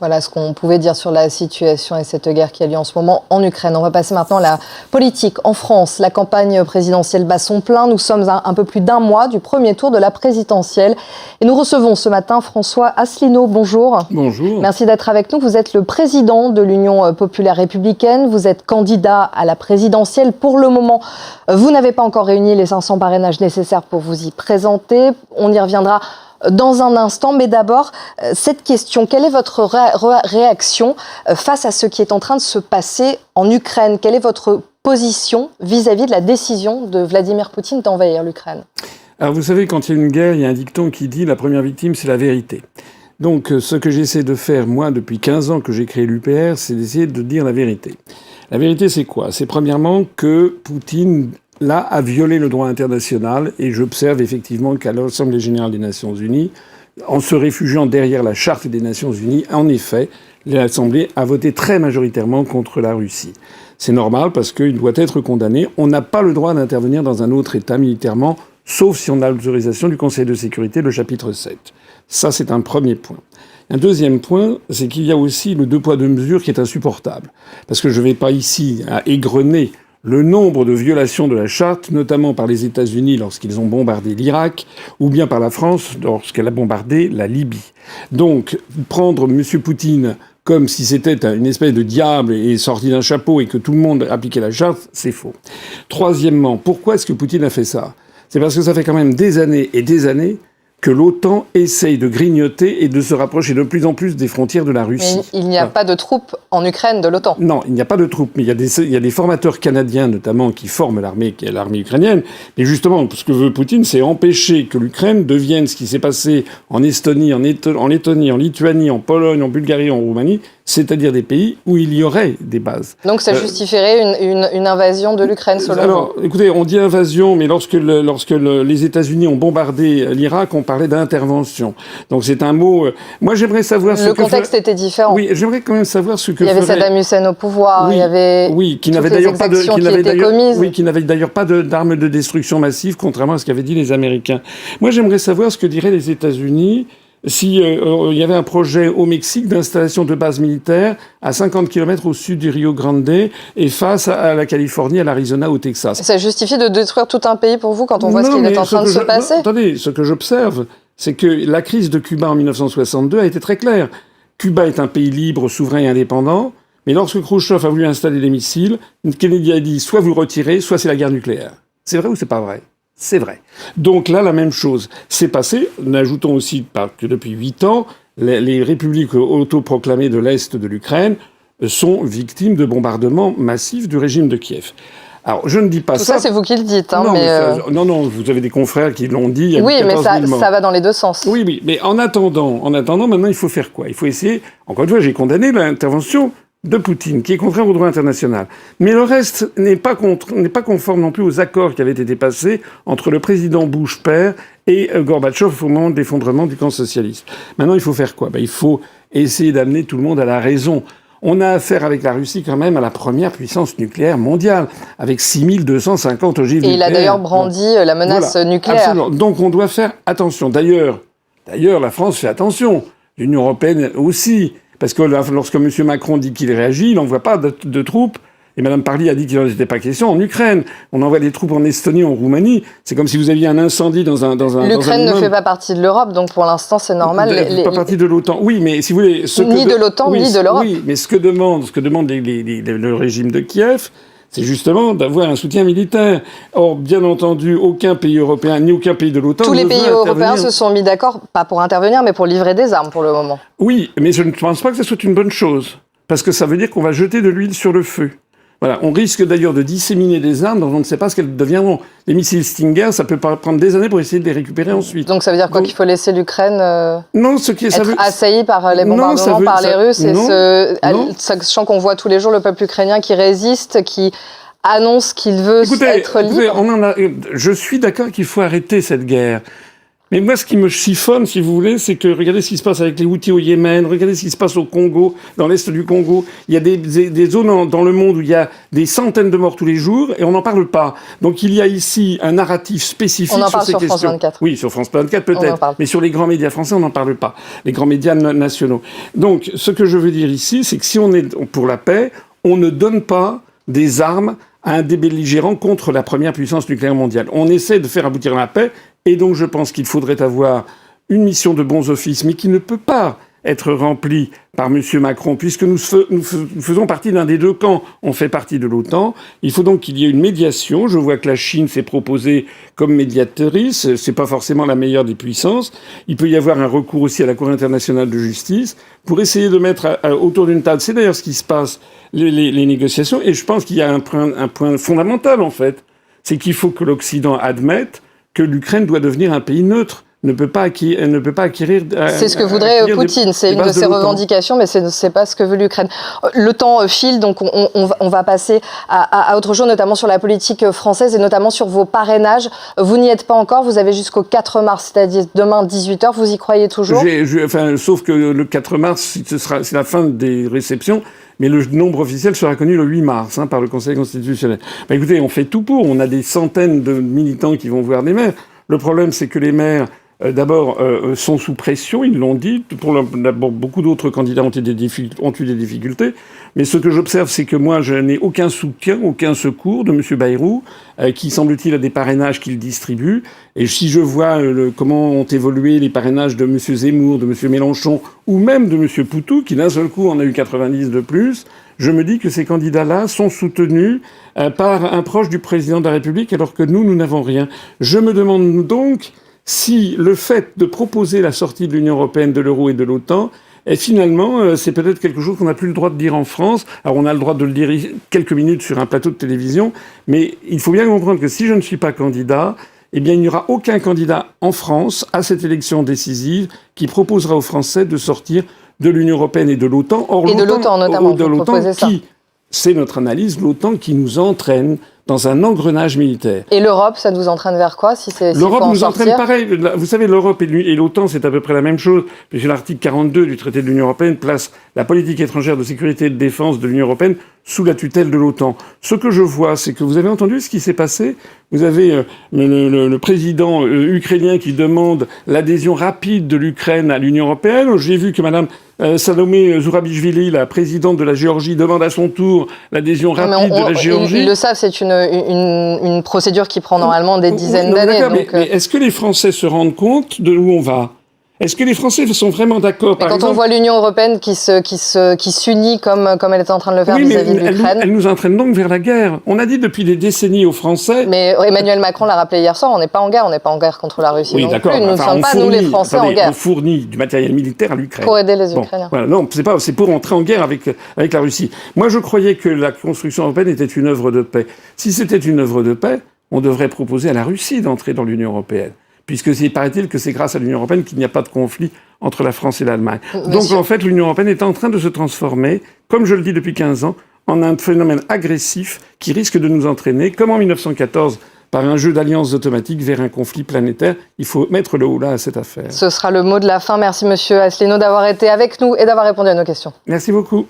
Voilà ce qu'on pouvait dire sur la situation et cette guerre qui a lieu en ce moment en Ukraine. On va passer maintenant à la politique. En France, la campagne présidentielle bat son plein. Nous sommes à un peu plus d'un mois du premier tour de la présidentielle. Et nous recevons ce matin François Asselineau. Bonjour. Bonjour. Merci d'être avec nous. Vous êtes le président de l'Union populaire républicaine. Vous êtes candidat à la présidentielle. Pour le moment, vous n'avez pas encore réuni les 500 parrainages nécessaires pour vous y présenter. On y reviendra dans un instant, mais d'abord, cette question, quelle est votre réaction face à ce qui est en train de se passer en Ukraine? Quelle est votre position vis-à-vis de la décision de Vladimir Poutine d'envahir l'Ukraine? Alors vous savez, quand il y a une guerre, il y a un dicton qui dit « la première victime, c'est la vérité ». Donc ce que j'essaie de faire, moi, depuis 15 ans que j'ai créé l'UPR, c'est d'essayer de dire la vérité. La vérité, c'est quoi? C'est premièrement que Poutine là, a violé le droit international, et j'observe effectivement qu'à l'Assemblée générale des Nations Unies, en se réfugiant derrière la Charte des Nations Unies, en effet, l'Assemblée a voté très majoritairement contre la Russie. C'est normal parce qu'il doit être condamné. On n'a pas le droit d'intervenir dans un autre État militairement, sauf si on a l'autorisation du Conseil de sécurité, le chapitre 7. Ça, c'est un premier point. Un deuxième point, c'est qu'il y a aussi le deux poids deux mesures qui est insupportable. Parce que je ne vais pas ici à égrener le nombre de violations de la charte, notamment par les États-Unis lorsqu'ils ont bombardé l'Irak, ou bien par la France lorsqu'elle a bombardé la Libye. Donc, prendre M. Poutine comme si c'était une espèce de diable et sorti d'un chapeau et que tout le monde appliquait la charte, c'est faux. Troisièmement, pourquoi est-ce que Poutine a fait ça? C'est parce que ça fait quand même des années et des années que l'OTAN essaye de grignoter et de se rapprocher de plus en plus des frontières de la Russie. Mais il n'y a pas de troupes en Ukraine de l'OTAN. Non, il n'y a pas de troupes, mais il y a des formateurs canadiens notamment qui forment l'armée, qui est l'armée ukrainienne. Mais justement, ce que veut Poutine, c'est empêcher que l'Ukraine devienne ce qui s'est passé en Estonie, en Lettonie, en Lituanie, en Pologne, en Bulgarie, en Roumanie, c'est-à-dire des pays où il y aurait des bases. Donc ça justifierait une invasion de l'Ukraine, selon vous? Alors, écoutez, on dit invasion, mais lorsque les États-Unis ont bombardé l'Irak, on parlait d'intervention. Donc c'est un mot... Moi, j'aimerais savoir ce que... Le contexte était différent. Oui, j'aimerais quand même savoir ce que... Il y avait Saddam Hussein au pouvoir, oui, il y avait qui n'avait d'ailleurs pas qui n'avait d'ailleurs pas d'armes de destruction massive, contrairement à ce qu'avaient dit les Américains. Moi, j'aimerais savoir ce que diraient les États-Unis si il y avait un projet au Mexique d'installation de bases militaires à 50 km au sud du Rio Grande et face à la Californie, à l'Arizona, au Texas. Ça justifie de détruire tout un pays pour vous quand on voit ce qui est en train de se passer? Attendez, ce que j'observe, c'est que la crise de Cuba en 1962 a été très claire. Cuba est un pays libre, souverain et indépendant, mais lorsque Khrouchtchev a voulu installer des missiles, Kennedy a dit soit vous retirez, soit c'est la guerre nucléaire. C'est vrai ou c'est pas vrai? C'est vrai. Donc là, la même chose s'est passée. N'ajoutons aussi que depuis 8 ans, les républiques autoproclamées de l'Est de l'Ukraine sont victimes de bombardements massifs du régime de Kiev. Alors, je ne dis pas ça. Tout ça, c'est vous qui le dites. Hein, non, non, vous avez des confrères qui l'ont dit. Il y a oui, mais ça va dans les deux sens. Oui, mais en attendant, maintenant, il faut faire quoi? Il faut essayer... Encore une fois, j'ai condamné l'intervention de Poutine, qui est contraire au droit international. Mais le reste n'est pas conforme non plus aux accords qui avaient été passés entre le président Bush père et Gorbatchev au moment de l'effondrement du camp socialiste. Maintenant, il faut faire quoi? Il faut essayer d'amener tout le monde à la raison. On a affaire avec la Russie quand même à la première puissance nucléaire mondiale, avec 6250 ogives nucléaires. Et il a d'ailleurs brandi la menace nucléaire. Absolument. Donc on doit faire attention. D'ailleurs, la France fait attention. L'Union européenne aussi. Parce que lorsque M. Macron dit qu'il réagit, il n'envoie pas de troupes. Et Mme Parly a dit qu'il n'en était pas question en Ukraine. On envoie des troupes en Estonie, en Roumanie. C'est comme si vous aviez un incendie dans un L'Ukraine ne fait pas partie de l'Europe, donc pour l'instant c'est normal. Elle ne fait pas partie de l'OTAN. Oui, mais si vous voulez... Ni de l'OTAN, ni de l'Europe. Oui, mais ce que demande le régime de Kiev, c'est justement d'avoir un soutien militaire. Or, bien entendu, aucun pays européen, ni aucun pays de l'OTAN Tous les pays européens se sont mis d'accord, pas pour intervenir, mais pour livrer des armes pour le moment. Oui, mais je ne pense pas que ce soit une bonne chose. Parce que ça veut dire qu'on va jeter de l'huile sur le feu. Voilà. On risque d'ailleurs de disséminer des armes dont on ne sait pas ce qu'elles deviendront. Les missiles Stinger, ça peut prendre des années pour essayer de les récupérer ensuite. Donc ça veut dire quoi? Qu'il faut laisser l'Ukraine être assaillie par les bombardements par les Russes, sachant qu'on voit tous les jours le peuple ukrainien qui résiste, qui annonce qu'il veut être libre. Je suis d'accord qu'il faut arrêter cette guerre. Mais moi, ce qui me chiffonne, si vous voulez, c'est que regardez ce qui se passe avec les Houthis au Yémen, regardez ce qui se passe au Congo, dans l'est du Congo. Il y a des zones dans le monde où il y a des centaines de morts tous les jours et on n'en parle pas. Donc il y a ici un narratif spécifique sur ces questions. On en parle sur France 24. Oui, sur France 24 peut-être, mais sur les grands médias français, on n'en parle pas. Les grands médias nationaux. Donc ce que je veux dire ici, c'est que si on est pour la paix, on ne donne pas des armes à un des belligérants contre la première puissance nucléaire mondiale. On essaie de faire aboutir la paix. Et donc, je pense qu'il faudrait avoir une mission de bons offices, mais qui ne peut pas être remplie par M. Macron, puisque nous faisons partie d'un des deux camps. On fait partie de l'OTAN. Il faut donc qu'il y ait une médiation. Je vois que la Chine s'est proposée comme médiatrice. C'est pas forcément la meilleure des puissances. Il peut y avoir un recours aussi à la Cour internationale de justice pour essayer de mettre autour d'une table. C'est d'ailleurs ce qui se passe, les négociations. Et je pense qu'il y a un point fondamental, en fait. C'est qu'il faut que l'Occident admette que l'Ukraine doit devenir un pays neutre, ne peut pas acquérir. C'est ce que voudrait Poutine, c'est une de ses revendications, mais c'est pas ce que veut l'Ukraine. Le temps file, donc on va passer à autre chose, notamment sur la politique française et notamment sur vos parrainages. Vous n'y êtes pas encore, vous avez jusqu'au 4 mars, c'est-à-dire demain 18h, vous y croyez toujours ? Sauf que le 4 mars, c'est la fin des réceptions. Mais le nombre officiel sera connu le 8 mars par le Conseil constitutionnel. Écoutez, on fait tout pour. On a des centaines de militants qui vont voir des maires. Le problème, c'est que les maires, d'abord, sont sous pression, ils l'ont dit. D'abord, beaucoup d'autres candidats ont eu des difficultés. Mais ce que j'observe, c'est que moi, je n'ai aucun soutien, aucun secours de M. Bayrou, qui, semble-t-il, a des parrainages qu'il distribue. Et si je vois comment ont évolué les parrainages de M. Zemmour, de M. Mélenchon, ou même de M. Poutou, qui d'un seul coup en a eu 90 de plus, je me dis que ces candidats-là sont soutenus par un proche du président de la République, alors que nous n'avons rien. Je me demande donc si le fait de proposer la sortie de l'Union européenne, de l'euro et de l'OTAN, et finalement, c'est peut-être quelque chose qu'on n'a plus le droit de dire en France. Alors on a le droit de le dire quelques minutes sur un plateau de télévision, mais il faut bien comprendre que si je ne suis pas candidat, eh bien il n'y aura aucun candidat en France à cette élection décisive qui proposera aux Français de sortir de l'Union européenne et de l'OTAN. Et de l'OTAN notamment, vous proposez ça. C'est notre analyse, l'OTAN qui nous entraîne dans un engrenage militaire. Et l'Europe, ça nous entraîne vers quoi si l'Europe nous entraîne pareil. Vous savez, l'Europe et l'OTAN, c'est à peu près la même chose, puisque l'article 42 du traité de l'Union européenne place la politique étrangère de sécurité et de défense de l'Union européenne sous la tutelle de l'OTAN. Ce que je vois, c'est que vous avez entendu ce qui s'est passé. Vous avez le président ukrainien qui demande l'adhésion rapide de l'Ukraine à l'Union européenne. J'ai vu que Madame Salomé Zourabichvili, la présidente de la Géorgie, demande à son tour l'adhésion rapide de la Géorgie. Ils le savent, c'est une procédure qui prend normalement des dizaines d'années. Mais est-ce que les Français se rendent compte de où on va ? Est-ce que les Français sont vraiment d'accord ? Quand on voit l'Union européenne qui s'unit comme elle est en train de le faire vis-à-vis de l'Ukraine. Elle nous entraîne donc vers la guerre. On a dit depuis des décennies aux Français. Mais Emmanuel Macron l'a rappelé hier soir, on n'est pas en guerre contre la Russie. Oui, non d'accord. Plus. Nous ne sommes pas, nous les Français, en guerre. On fournit du matériel militaire à l'Ukraine. Pour aider les Ukrainiens. Voilà, non, c'est pour entrer en guerre avec la Russie. Moi, je croyais que la construction européenne était une œuvre de paix. Si c'était une œuvre de paix, on devrait proposer à la Russie d'entrer dans l'Union européenne. Puisque paraît-il que c'est grâce à l'Union européenne qu'il n'y a pas de conflit entre la France et l'Allemagne. Donc en fait, l'Union européenne est en train de se transformer, comme je le dis depuis 15 ans, en un phénomène agressif qui risque de nous entraîner, comme en 1914, par un jeu d'alliances automatiques vers un conflit planétaire. Il faut mettre le haut là à cette affaire. Ce sera le mot de la fin. Merci Monsieur Asselineau d'avoir été avec nous et d'avoir répondu à nos questions. Merci beaucoup.